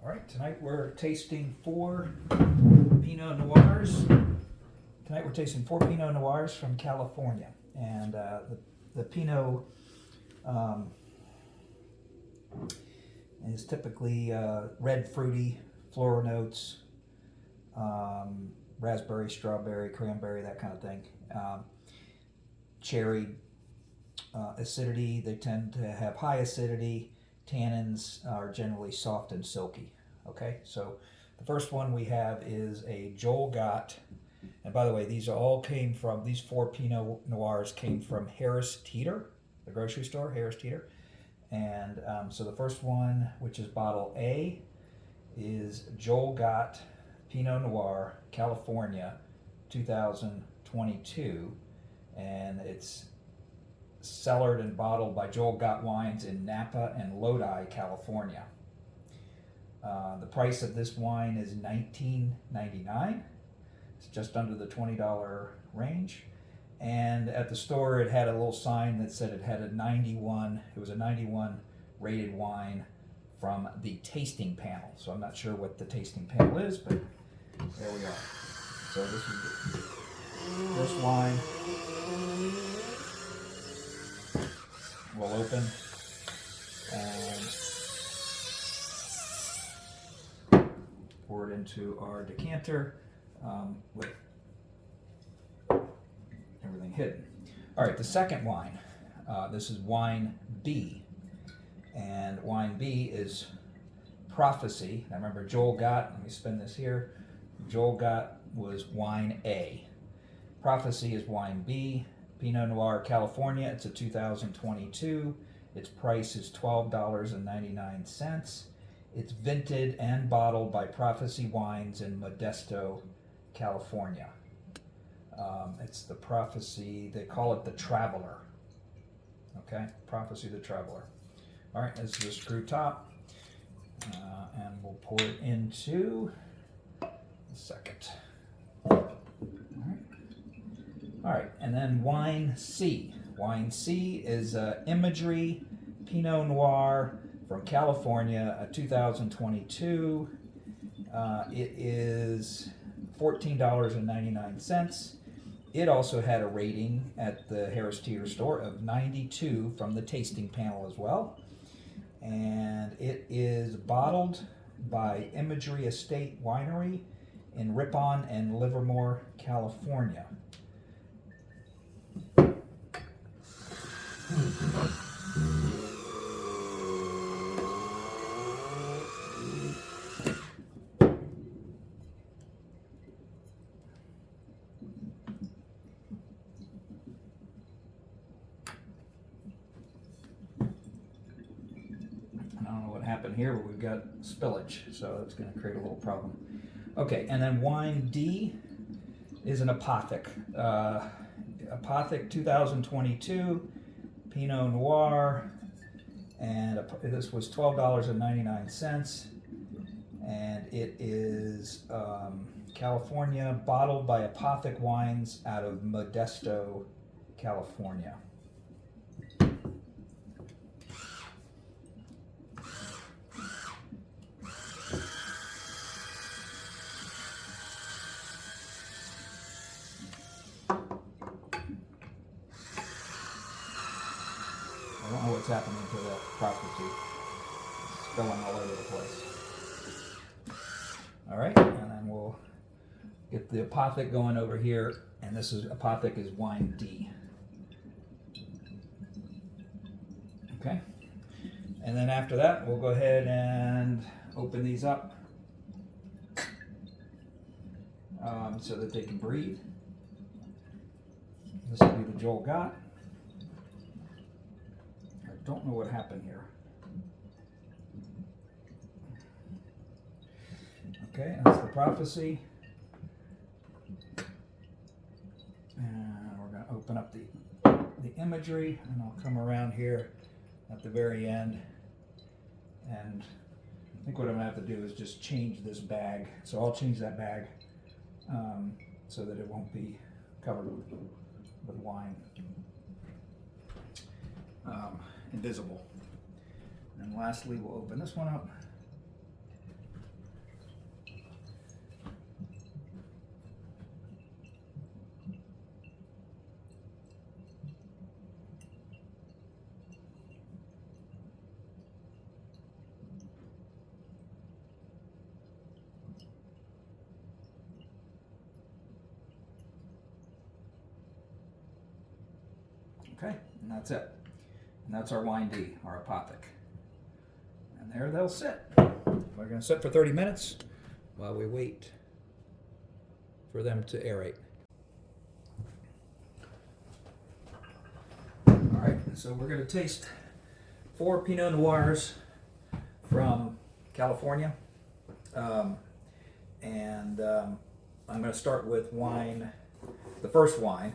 Alright, tonight we're tasting 4 Pinot Noirs. Tonight we're tasting 4 Pinot Noirs from California. And the Pinot is typically red fruity, floral notes, raspberry, strawberry, cranberry, that kind of thing. Cherry acidity, they tend to have high acidity. Tannins are generally soft and silky. Okay, so the first one we have is a Gott. And by the way, these 4 Pinot Noirs came from Harris Teeter, the grocery store, Harris Teeter. And so the first one, which is bottle A, is Gott Pinot Noir, California, 2022. And it's cellared and bottled by Gott Wines in Napa and Lodi, California. The price of this wine is $19.99. It's just under the $20 range. And at the store, it had a little sign that said it had a 91. It was a 91 rated wine from the tasting panel. So I'm not sure what the tasting panel is, but there we are. So this is the first wine. We'll open and pour it into our decanter with everything hidden. All right, the second wine. This is wine B, and wine B is Prophecy. Now remember Gott. Let me spin this here. Gott was wine A. Prophecy is wine B. Pinot Noir, California. It's a 2022. Its price is $12.99. It's vinted and bottled by Prophecy Wines in Modesto, California. It's the Prophecy, they call it the Traveler. Okay, Prophecy the Traveler. All right, this is the screw top. And we'll pour it into the second. All right, and then wine C. Wine C is Imagery Pinot Noir from California, a 2022. It is $14.99. It also had a rating at the Harris Teeter store of 92 from the tasting panel as well. And it is bottled by Imagery Estate Winery in Ripon and Livermore, California. I don't know what happened here, but we've got spillage, so it's going to create a little problem. Okay, and then wine D is an Apothic. Apothic 2022 Pinot Noir, and this was $12.99, and it is California, bottled by Apothic Wines out of Modesto, California. I don't know what's happening to the Prophecy. It's spilling all over the place. All right, and then we'll get the Apothic going over here, and this is Apothic is wine D. Okay, and then after that, we'll go ahead and open these up so that they can breathe. This will be the Gott. Don't know what happened here. Okay, that's the Prophecy. And we're going to open up the Imagery, and I'll come around here at the very end. And I think what I'm going to have to do is just change this bag. So I'll change that bag so that it won't be covered with wine. Invisible. And lastly, we'll open this one up. Okay, and that's it. And that's our wine D, our Apothic. And there they'll sit. We're going to sit for 30 minutes while we wait for them to aerate. All right, so we're going to taste 4 Pinot Noirs from California. I'm going to start with wine, the first wine,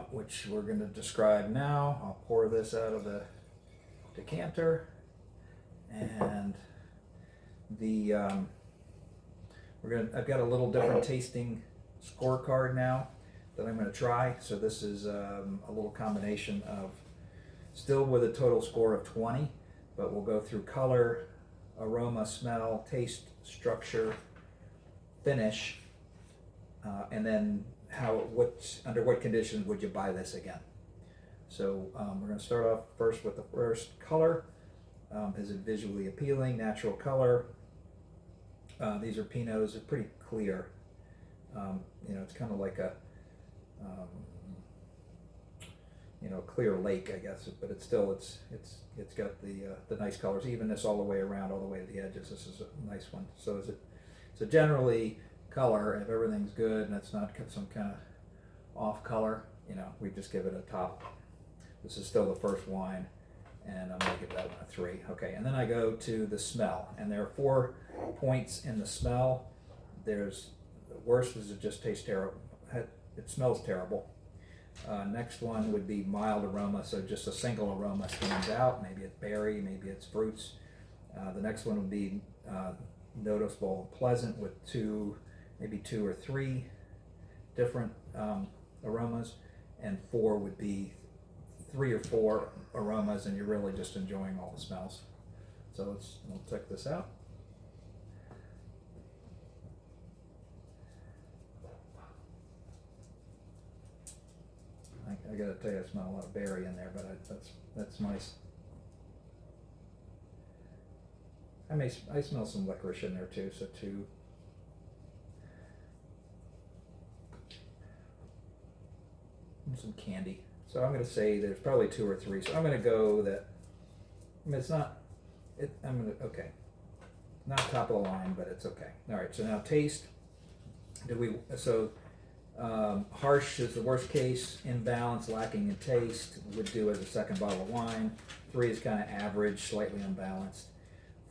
which we're going to describe now. I'll pour this out of the decanter, and I've got a little different tasting scorecard now that I'm going to try. So this is a little combination of, still with a total score of 20, but we'll go through color, aroma, smell, taste, structure, finish, and then under what conditions would you buy this again. So we're going to start off first with the first color. Is it visually appealing, natural color? These are Pinots, they're pretty clear. It's kind of like a clear lake, I guess, but it's got the nice colors, evenness all the way around, all the way to the edges. This is a nice one. So generally color, if everything's good and it's not some kind of off color, we just give it a top. This is still the first wine, and I'm going to give that one a 3. Okay, and then I go to the smell, and there are 4 points in the smell. There's the worst is it just tastes terrible. It smells terrible. Next one would be mild aroma, so just a single aroma stands out. Maybe it's berry, maybe it's fruits. The next one would be noticeable, pleasant, with maybe two or three different aromas, and 4 would be 3 or 4 aromas, and you're really just enjoying all the smells. So we'll check this out. I gotta tell you, I smell a lot of berry in there, but that's nice. I smell some licorice in there too, so 2. And some candy. So I'm gonna say there's probably 2 or 3. So I'm gonna go that. It's not. Okay. Not top of the line, but it's okay. All right. So now taste. Harsh is the worst case, imbalance, lacking in taste, would do as a second bottle of wine. 3 is kind of average, slightly unbalanced.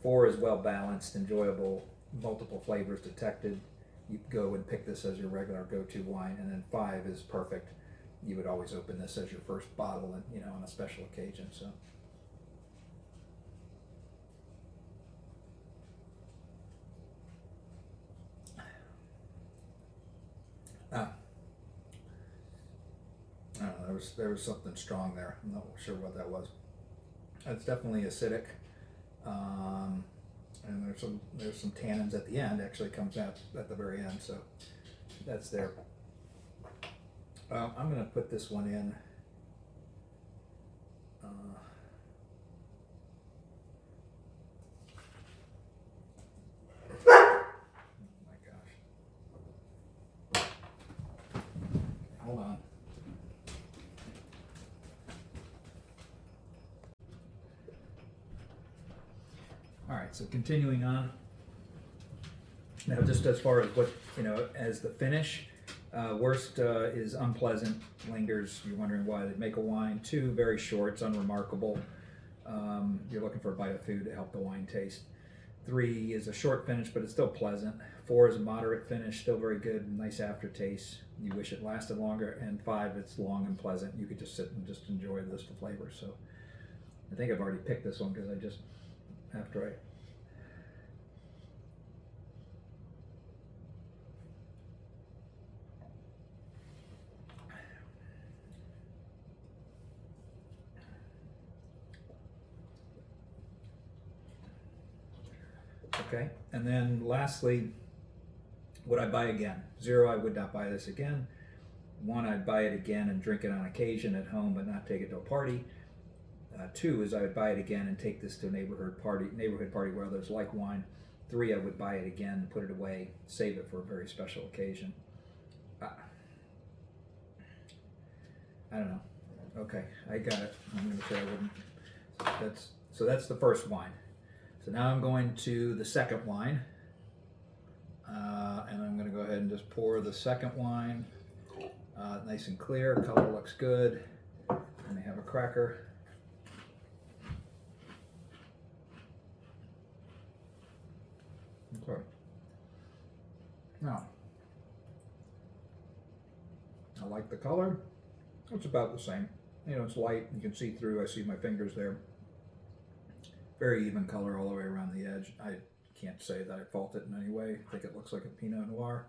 4 is well balanced, enjoyable, multiple flavors detected. You go and pick this as your regular go-to wine. And then 5 is perfect. You would always open this as your first bottle, and on a special occasion. So. I don't know, there was something strong there. I'm not sure what that was. It's definitely acidic, and there's some tannins at the end. Actually comes out at the very end, so that's there. I'm going to put this one in. Oh my gosh. Hold on. All right, so continuing on. Now, just as far as what, as the finish, worst is unpleasant, lingers. You're wondering why they make a wine. 2, very short, it's unremarkable. You're looking for a bite of food to help the wine taste. 3 is a short finish, but it's still pleasant. 4 is a moderate finish, still very good, nice aftertaste. You wish it lasted longer. And 5, it's long and pleasant. You could just sit and just enjoy the flavor. So I think I've already picked this one because Okay, and then lastly, would I buy again? 0, I would not buy this again. 1, I'd buy it again and drink it on occasion at home, but not take it to a party. 2 is I would buy it again and take this to a neighborhood party where others like wine. 3, I would buy it again, put it away, save it for a very special occasion. I don't know. Okay, I got it. I'm going to say I wouldn't. So that's the first wine. So now I'm going to the second wine, and I'm going to go ahead and just pour the second wine. Nice and clear. Color looks good. Let me have a cracker. Okay. Now, I like the color. It's about the same. You know, it's light. You can see through. I see my fingers there. Very even color all the way around the edge. I can't say that I fault it in any way. I think it looks like a Pinot Noir.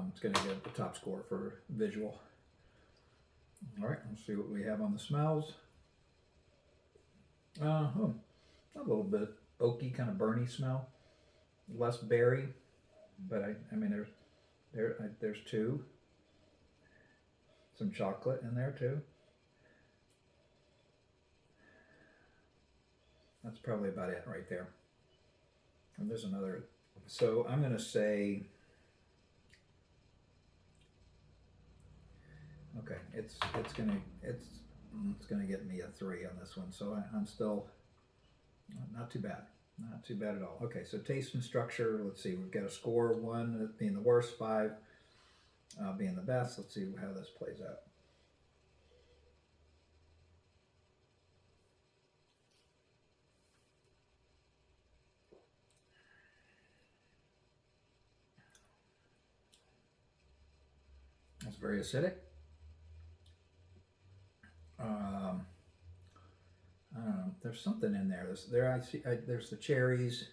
It's going to get the top score for visual. All right, let's see what we have on the smells. A little bit oaky, kind of burny smell. Less berry, but I mean there's two. Some chocolate in there too. That's probably about it right there. And there's another. So I'm going to say, okay, it's gonna get me a 3 on this one. So I'm still not too bad. Not too bad at all. Okay, so taste and structure. Let's see. We've got a score: 1 being the worst, 5 being the best. Let's see how this plays out. It's very acidic. I don't know. There's something in there. There's the cherries,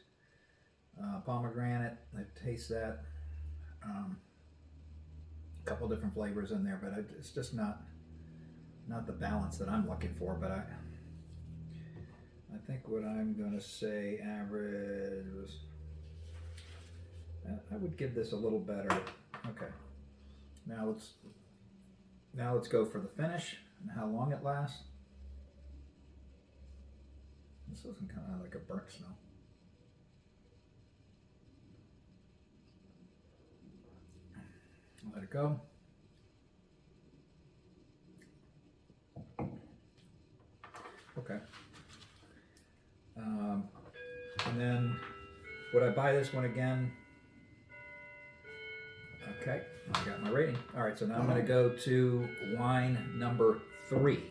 pomegranate. I taste that. A couple different flavors in there, but it's just not the balance that I'm looking for. But I think what I'm gonna say average was. I would give this a little better. Okay. Now let's go for the finish and how long it lasts. This doesn't kind of like a burnt smell. Let it go. Okay. And then would I buy this one again? Okay, I got my rating. All right, so now I'm going to go to wine number 3.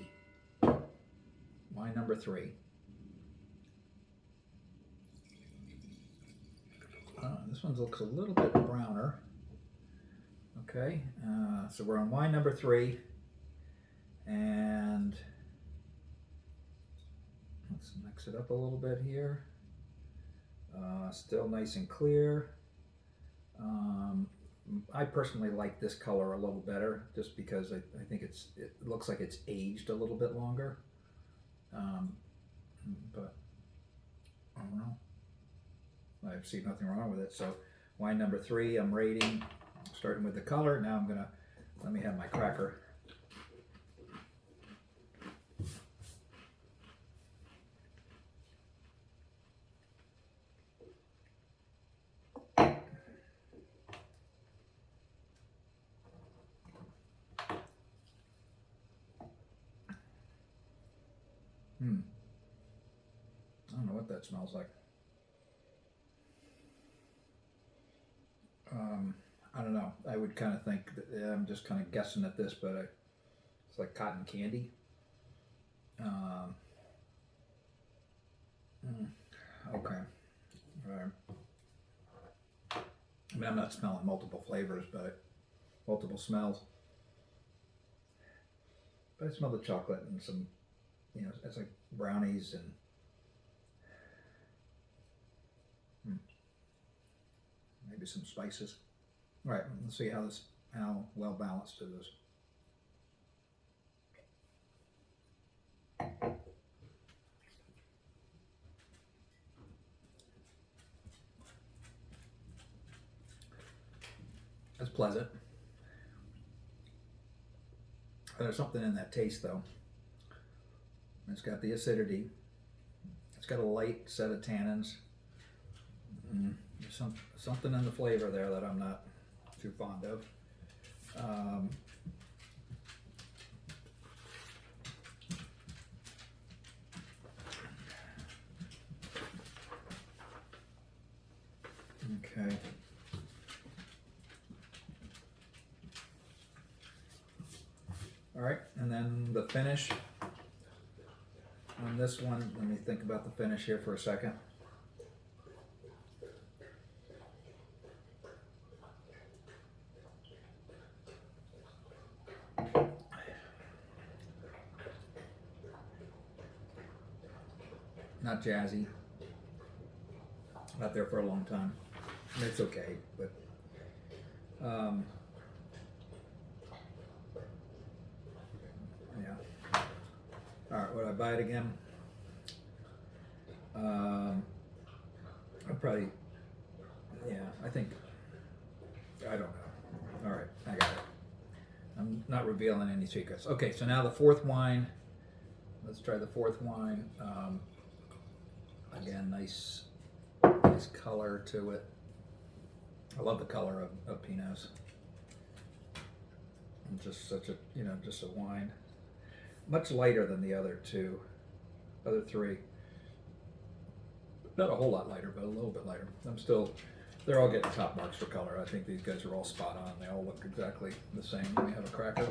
Wine number 3. This one looks a little bit browner. Okay, so we're on wine number 3, and let's mix it up a little bit here. Still nice and clear. I personally like this color a little better, just because I think it looks like it's aged a little bit longer. But I don't know. I see nothing wrong with it. So wine number 3, I'm rating, starting with the color. Now let me have my cracker. I don't know what that smells like. I don't know. I would kind of think that, I'm just kind of guessing at this, but it's like cotton candy. Okay. All right. I mean, I'm not smelling multiple flavors, but multiple smells. But I smell the chocolate and some, it's like brownies and maybe some spices. All right, let's see how well balanced it is. It's pleasant. There's something in that taste, though. It's got the acidity. It's got a light set of tannins. There's something in the flavor there that I'm not too fond of. then the finish on this one, let me think about the finish here for a second. Not jazzy. Not there for a long time. It's okay, but yeah. All right, would I buy it again? I'd probably, yeah, I think, I don't know. All right, I got it. I'm not revealing any secrets. Okay, so now the fourth wine. Let's try the fourth wine. Again, nice color to it. I love the color of Pinots. And just such a, just a wine. Much lighter than the other three. Not a whole lot lighter, but a little bit lighter. They're all getting top marks for color. I think these guys are all spot on. They all look exactly the same. Let me have a cracker.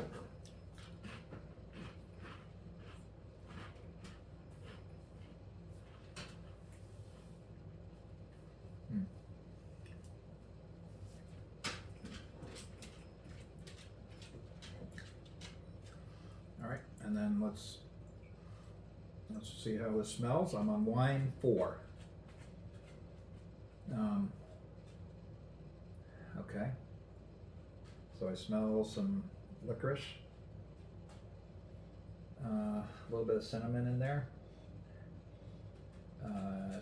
All right, and then let's see how this smells. I'm on wine 4. Okay, so I smell some licorice, a little bit of cinnamon in there,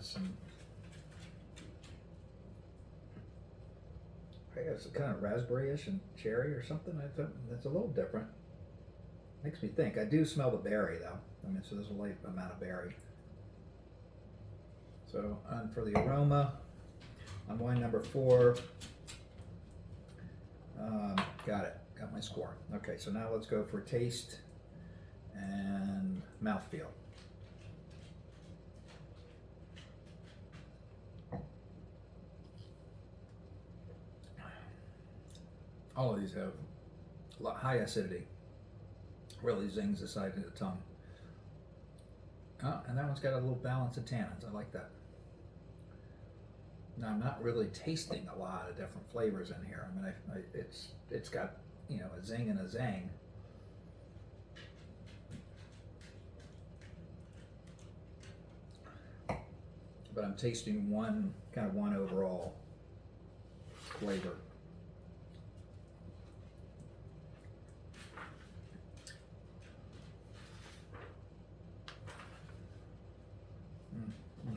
some, I guess, kind of raspberry-ish and cherry or something. That's a little different. Makes me think. I do smell the berry though. I mean, so there's a light amount of berry. So for the aroma, on wine number 4, got it. Got my score. Okay, so now let's go for taste and mouthfeel. All of these have high acidity. Really zings the side of the tongue. Oh, and that one's got a little balance of tannins. I like that. Now I'm not really tasting a lot of different flavors in here. I mean, it's got, a zing and a zang. But I'm tasting one overall flavor.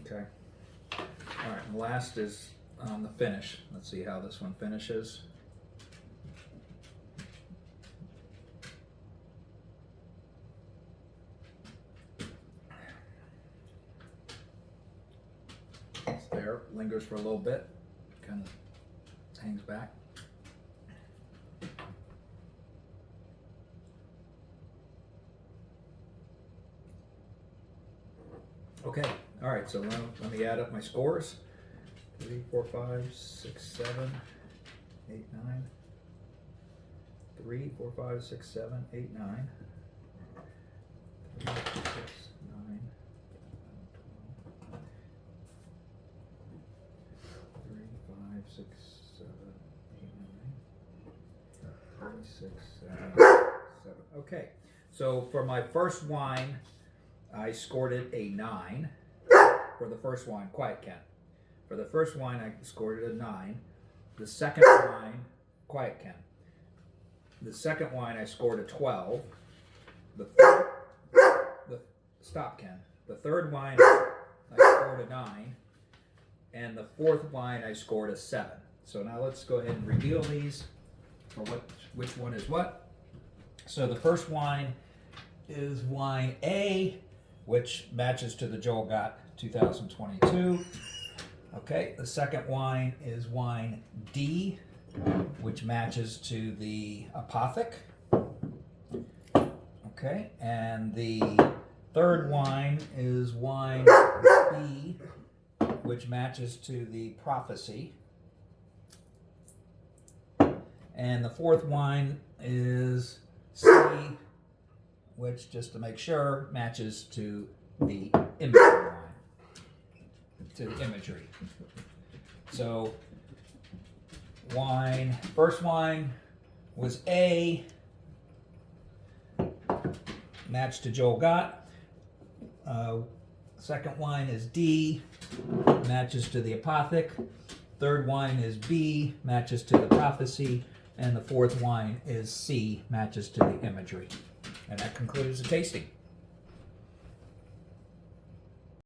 Okay. All right, and last is the finish. Let's see how this one finishes. It's there, lingers for a little bit, kind of hangs back. Okay, all right, so let me add up my scores. 3, 4, 5, 6, 7, 8, 9. 3, 4, 5, 6, 7, 8, 9. 3, 6, 9, 12. 3, 5, 6, 7, 8, 9. 3, 6, 7, 7. Okay, so for my first wine, I scored it a 9 for the first wine, Quiet Ken. For the first wine, I scored it a 9. The second wine, Quiet Ken. The second wine, I scored a 12. Stop, Ken. The third wine, I scored a 9. And the fourth wine, I scored a 7. So now let's go ahead and reveal these for which one is what. So the first wine is wine A, which matches to the Joel Gott 2022. Okay, the second wine is wine D, which matches to the Apothic. Okay, and the third wine is wine B, which matches to the Prophecy. And the fourth wine is C, which, just to make sure, matches to the imagery wine, to the imagery. So wine, first wine was A, matched to Joel Gott. Second wine is D, matches to the Apothic. Third wine is B, matches to the Prophecy. And the fourth wine is C, matches to the imagery. And that concludes the tasting.